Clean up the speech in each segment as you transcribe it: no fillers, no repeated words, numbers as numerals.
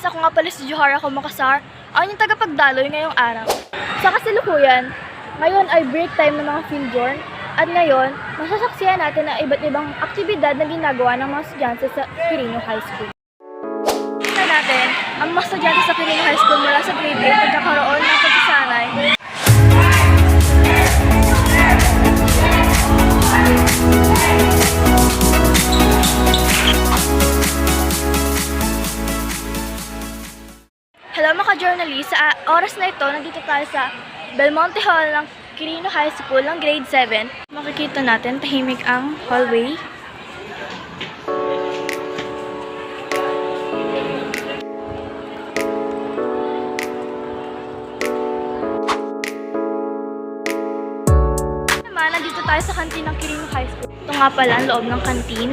ako nga pala si Johara Kumakasar, ang inyong tagapagdaloy ngayong araw. Sa kasalukuyan, ngayon ay break time ng mga Philjourn, at ngayon, masasaksihan natin ang iba't ibang aktibidad na ginagawa ng mga estudyante sa Quirino High School. Tingnan natin, ang mga estudyante sa Quirino High School mula sa grade 8 nagkakaroon ng pagsasanay. Hello mga journalist, sa oras na ito, nandito tayo sa Belmonte Hall ng Quirino High School ng grade 7. Makikita natin, tahimik ang hallway. Naman, nandito tayo sa kantin ng Quirino High School. Ito nga pala ang loob ng kantin.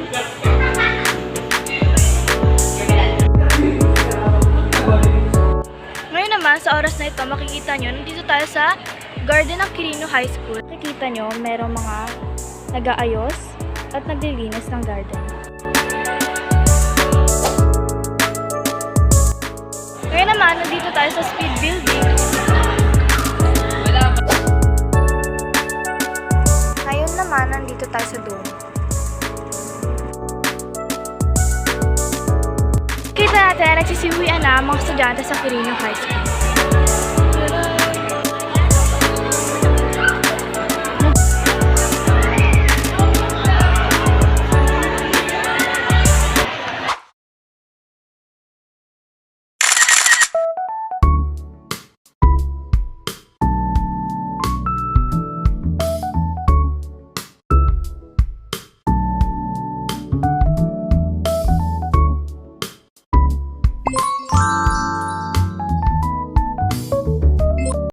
Ngayon naman, sa oras na ito, makikita nyo, nandito tayo sa garden ng Quirino High School. Makikita nyo, merong mga nag-aayos at naglilinis ng garden. Ngayon naman, nandito tayo sa speed building. Ngayon naman, nandito tayo sa dome. Kita natin, nagsisiwian na ang mga estudyante sa Quirino High School.